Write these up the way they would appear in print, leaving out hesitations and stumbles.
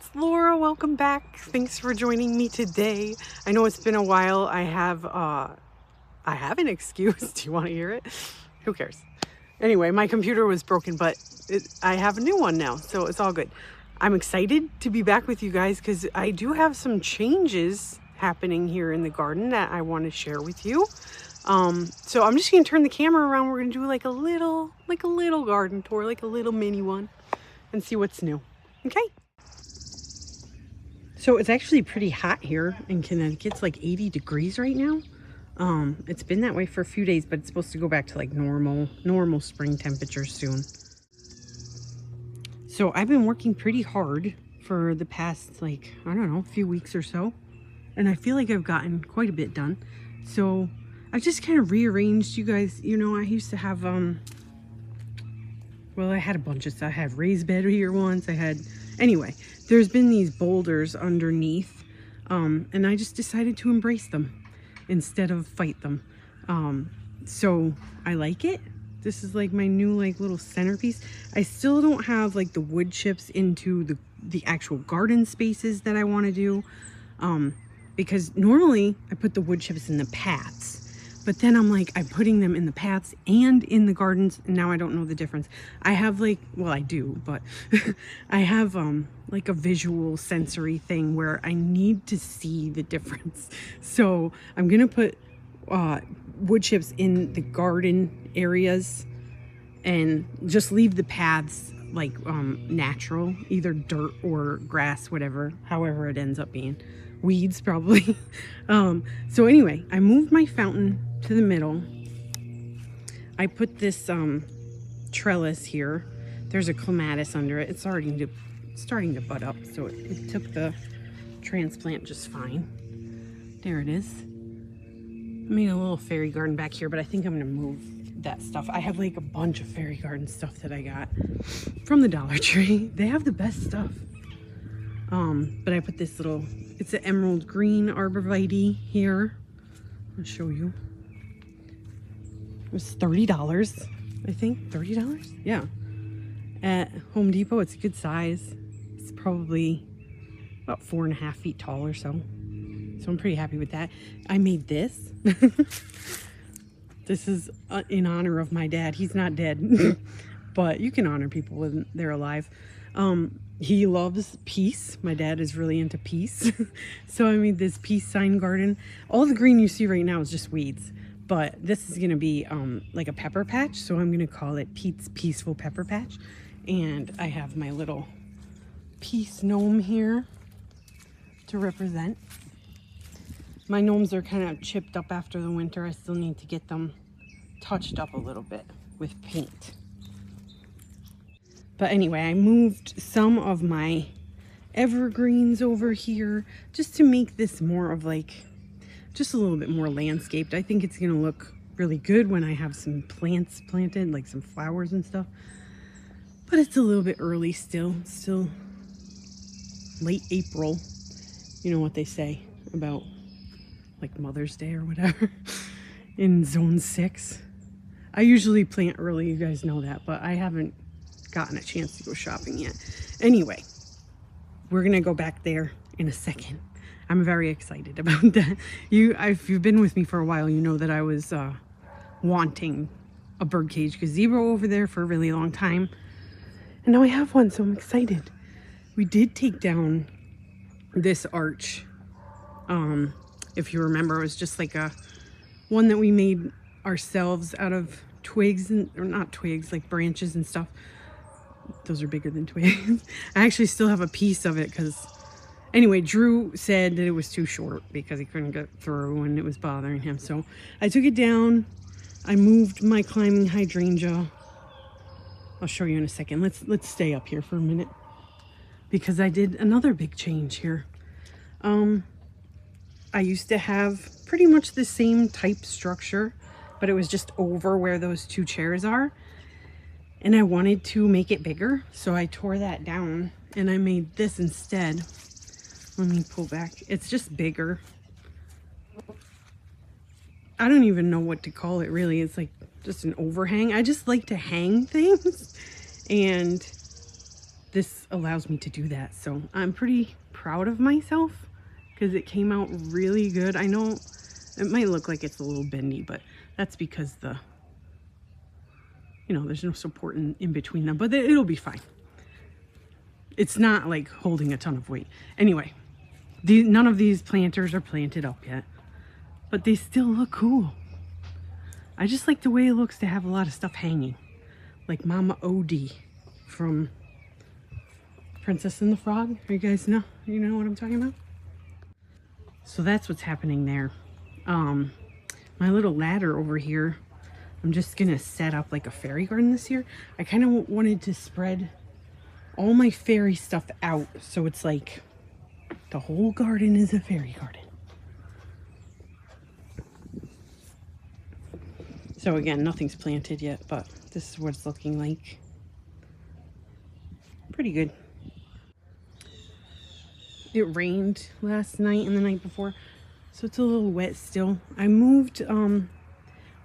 it's Laura. Welcome back. Thanks for joining me today. I know it's been a while. I have an excuse. Do you want to hear it? Who cares? Anyway, my computer was broken, but I have a new one now, so it's all good. I'm excited to be back with you guys because I do have some changes happening here in the garden that I want to share with you. So I'm just gonna turn the camera around. We're gonna do like a little garden tour, like a little mini one, and see what's new. Okay. So it's actually pretty hot here in Connecticut. It's like 80 degrees right now. It's been that way for a few days, but it's supposed to go back to like normal spring temperatures soon. So I've been working pretty hard for the past, like, I don't know, a few weeks or so. And I feel like I've gotten quite a bit done. So I've just kind of rearranged, you guys. You know, I used to have, well, I had a bunch of stuff. I had raised bed here once. Anyway, there's been these boulders underneath. And I just decided to embrace them instead of fight them. So I like it. This is like my new like little centerpiece. I still don't have like the wood chips into the actual garden spaces that I want to do. Because normally I put the wood chips in the paths. But then I'm like, I'm putting them in the paths and in the gardens. And now I don't know the difference. I have like, well, I do, but I have like a visual sensory thing where I need to see the difference. So I'm going to put wood chips in the garden areas and just leave the paths like natural, either dirt or grass, whatever, however it ends up being. Weeds probably. So anyway, I moved my fountain to the middle. I put this trellis here. There's a clematis under it. It's starting to bud up, so it took the transplant just fine. There it is. I made a little fairy garden back here, but I think I'm gonna move that stuff. I have like a bunch of fairy garden stuff that I got from the Dollar Tree. They have the best stuff. But I put this little, it's an emerald green arborvitae here. I'll show you. It was $30, I think. $30? Yeah. At Home Depot, it's a good size. It's probably about 4.5 feet tall or so. So I'm pretty happy with that. I made this. This is in honor of my dad. He's not dead, but you can honor people when they're alive. He loves peace. My dad is really into peace. So I made this peace sign garden. All the green you see right now is just weeds, but this is going to be like a pepper patch. So I'm going to call it Pete's Peaceful Pepper Patch. And I have my little peace gnome here to represent. My gnomes are kind of chipped up after the winter. I still need to get them touched up a little bit with paint. But anyway, I moved some of my evergreens over here just to make this more of like, just a little bit more landscaped. I think it's gonna look really good when I have some plants planted, like some flowers and stuff. But it's a little bit early still late April. You know what they say about like Mother's Day or whatever in zone 6. I usually plant early, you guys know that, but I haven't gotten a chance to go shopping yet. Anyway, we're gonna go back there in a second. I'm very excited about that. If you've been with me for a while, you know that I was wanting a birdcage gazebo over there for a really long time, and now I have one, so I'm excited. We did take down this arch. If you remember, it was just like a one that we made ourselves out of twigs, or not twigs, like branches and stuff. Those are bigger than twigs. I actually still have a piece of it because, anyway, Drew said that it was too short because he couldn't get through and it was bothering him. So I took it down. I moved my climbing hydrangea. I'll show you in a second. Let's stay up here for a minute because I did another big change here. I used to have pretty much the same type structure, but it was just over where those two chairs are. And I wanted to make it bigger, so I tore that down and I made this instead. Let me pull back. It's just bigger. I don't even know what to call it really. It's like just an overhang. I just like to hang things, and this allows me to do that. So I'm pretty proud of myself because it came out really good. I know it might look like it's a little bendy, but that's because there's no support in between them, but it'll be fine. It's not like holding a ton of weight. Anyway, none of these planters are planted up yet, but they still look cool. I just like the way it looks to have a lot of stuff hanging, like Mama Odie from Princess and the Frog. You guys know what I'm talking about? So that's what's happening there. My little ladder over here, I'm just gonna set up like a fairy garden this year. I kind of wanted to spread all my fairy stuff out, so it's like the whole garden is a fairy garden. So again, nothing's planted yet, but this is what it's looking like. Pretty good. It rained last night and the night before, so it's a little wet still. I moved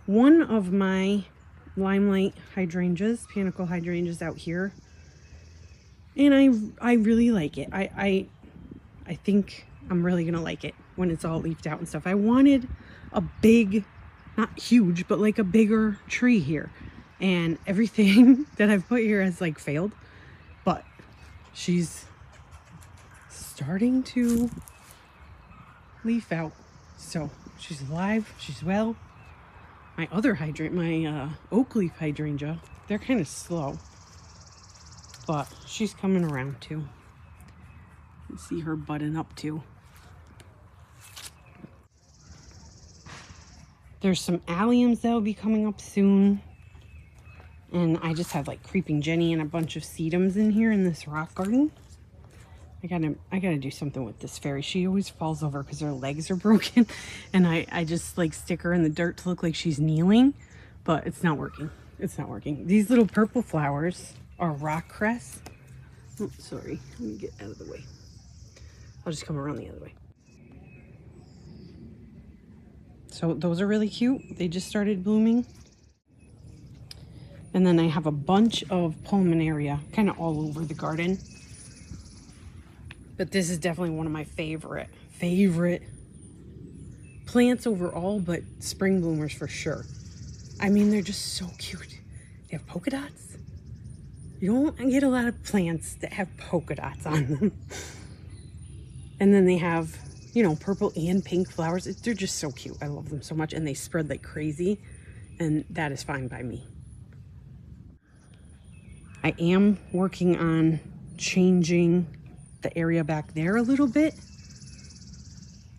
one of my limelight hydrangeas, panicle hydrangeas, out here, and I really like it. I think I'm really gonna like it when it's all leafed out and stuff. I wanted a big, not huge, but like a bigger tree here, and everything that I've put here has like failed, but she's starting to leaf out. So she's alive, she's well. My other my oak leaf hydrangea, they're kind of slow, but she's coming around too. You can see her budding up too. There's some alliums that'll be coming up soon. And I just have like creeping Jenny and a bunch of sedums in here in this rock garden. I gotta do something with this fairy. She always falls over because her legs are broken, and I just like stick her in the dirt to look like she's kneeling, but it's not working. It's not working. These little purple flowers are rock cress. Oh, sorry, let me get out of the way. I'll just come around the other way. So those are really cute. They just started blooming. And then I have a bunch of pulmonaria kind of all over the garden. But this is definitely one of my favorite plants overall, but spring bloomers for sure. I mean, they're just so cute. They have polka dots. You don't get a lot of plants that have polka dots on them. And then they have, purple and pink flowers. They're just so cute. I love them so much, and they spread like crazy, and that is fine by me. I am working on changing the area back there a little bit.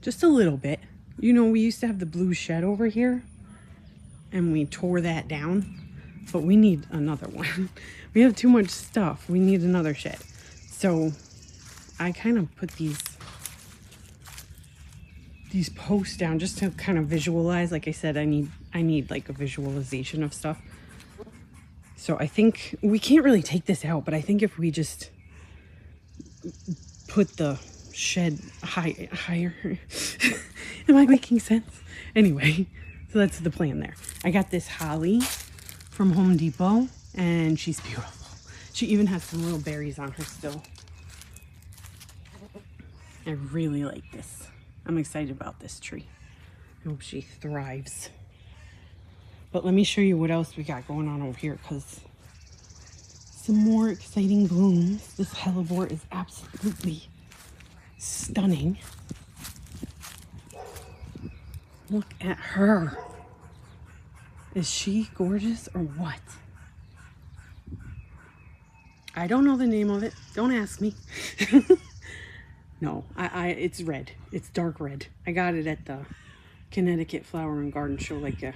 Just a little bit. We used to have the blue shed over here, and we tore that down, but we need another one. We have too much stuff. We need another shed. So I kind of put these posts down just to kind of visualize. Like I said, I need like a visualization of stuff. So I think we can't really take this out, but I think if we just put the shed higher. Am I making sense? Anyway, so that's the plan there. I got this holly from Home Depot, and she's beautiful. She even has some little berries on her still. I really like this. I'm excited about this tree. I hope she thrives. But let me show you what else we got going on over here, because some more exciting blooms. This hellebore is absolutely stunning. Look at her. Is she gorgeous or what? I don't know the name of it. Don't ask me. No, it's red. It's dark red. I got it at the Connecticut Flower and Garden Show like a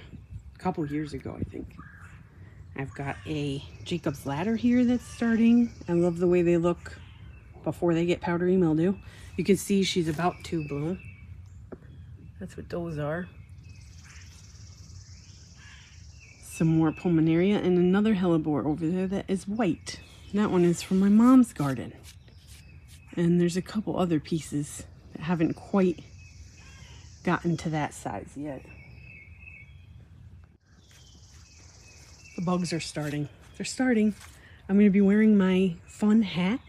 couple years ago, I think. I've got a Jacob's Ladder here that's starting. I love the way they look before they get powdery mildew. You can see she's about to bloom. That's what those are. Some more pulmonaria and another hellebore over there that is white. That one is from my mom's garden. And there's a couple other pieces that haven't quite gotten to that size yet. The bugs are starting. They're starting. I'm going to be wearing my fun hat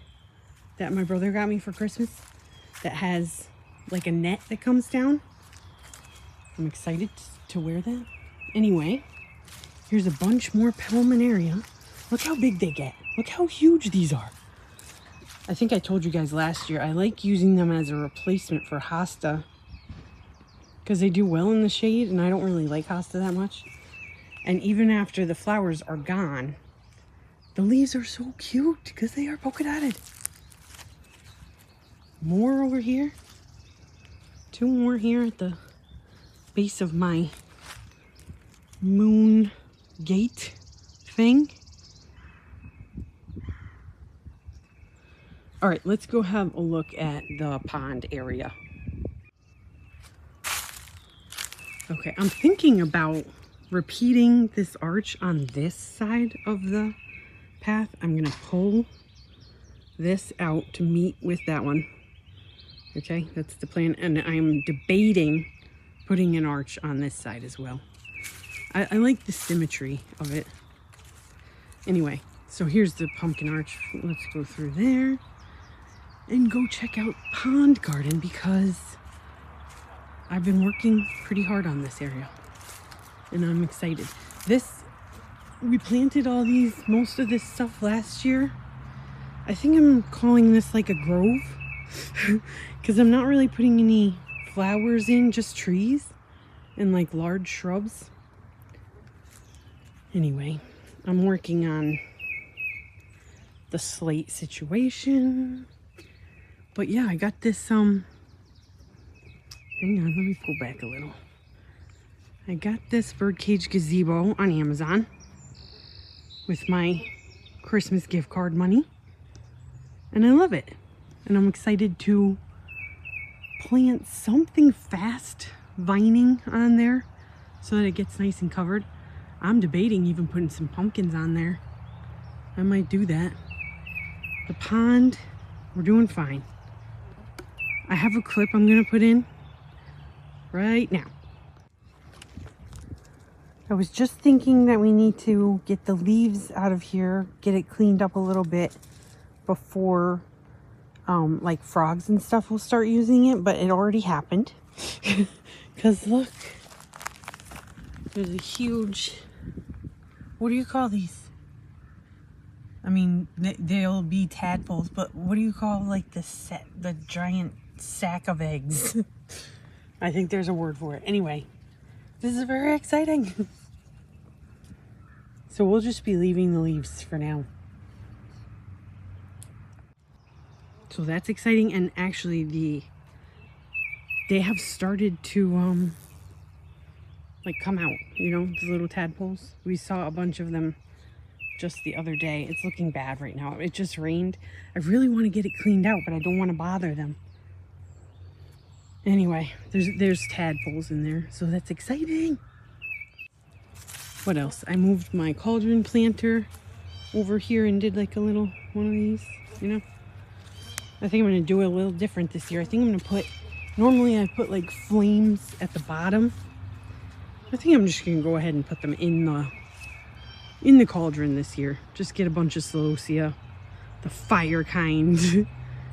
that my brother got me for Christmas that has like a net that comes down. I'm excited to wear that. Anyway, here's a bunch more pulmonaria. Look how big they get. Look how huge these are. I think I told you guys last year, I like using them as a replacement for hosta because they do well in the shade, and I don't really like hosta that much. And even after the flowers are gone, the leaves are so cute because they are polka dotted. More over here. 2 more here at the base of my moon gate thing. All right, let's go have a look at the pond area. Okay, I'm thinking about repeating this arch on this side of the path. I'm gonna pull this out to meet with that one. Okay, that's the plan. And I'm debating putting an arch on this side as well. I like the symmetry of it. Anyway, so here's the pumpkin arch. Let's go through there and go check out Pond Garden because I've been working pretty hard on this area and I'm excited. We planted most of this stuff last year. I think I'm calling this like a grove because I'm not really putting any flowers in, just trees and like large shrubs. Anyway, I'm working on the slate situation. But yeah, I got this, hang on, let me pull back a little. I got this birdcage gazebo on Amazon with my Christmas gift card money. And I love it. And I'm excited to plant something fast vining on there so that it gets nice and covered. I'm debating even putting some pumpkins on there. I might do that. The pond, we're doing fine. I have a clip I'm gonna put in right now. I was just thinking that we need to get the leaves out of here, get it cleaned up a little bit before like frogs and stuff will start using it, but it already happened. Because look, there's a huge, what do you call these? I mean, they'll be tadpoles, but what do you call like the giant sack of eggs? I think there's a word for it. Anyway, this is very exciting. So we'll just be leaving the leaves for now. So that's exciting. And actually they have started to like come out, you know, the little tadpoles. We saw a bunch of them just the other day. It's looking bad right now. It just rained. I really want to get it cleaned out, but I don't want to bother them. Anyway, there's tadpoles in there, so that's exciting. What else? I moved my cauldron planter over here and did like a little one of these, you know. I think I'm going to do it a little different this year. I think I'm going to put, normally I put like flames at the bottom. I think I'm just going to go ahead and put them in the cauldron this year. Just get a bunch of celosia, the fire kind,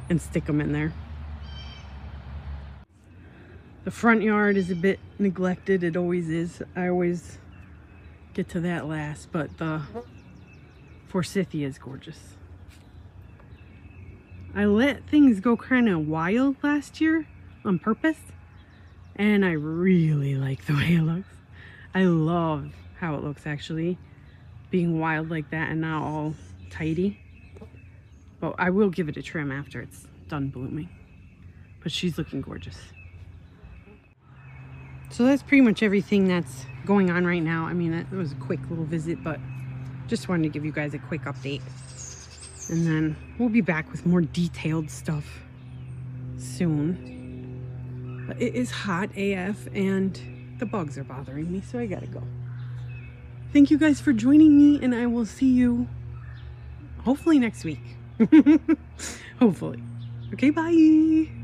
and stick them in there. The front yard is a bit neglected. It always is. I always get to that last, but the forsythia is gorgeous. I let things go kind of wild last year on purpose, and I really like the way it looks. I love how it looks actually, being wild like that and not all tidy. But I will give it a trim after it's done blooming. But she's looking gorgeous. So that's pretty much everything that's going on right now. I mean, it was a quick little visit, but just wanted to give you guys a quick update. And then we'll be back with more detailed stuff soon. But it is hot AF and the bugs are bothering me, so I gotta go. Thank you guys for joining me, and I will see you hopefully next week. Hopefully. Okay, bye.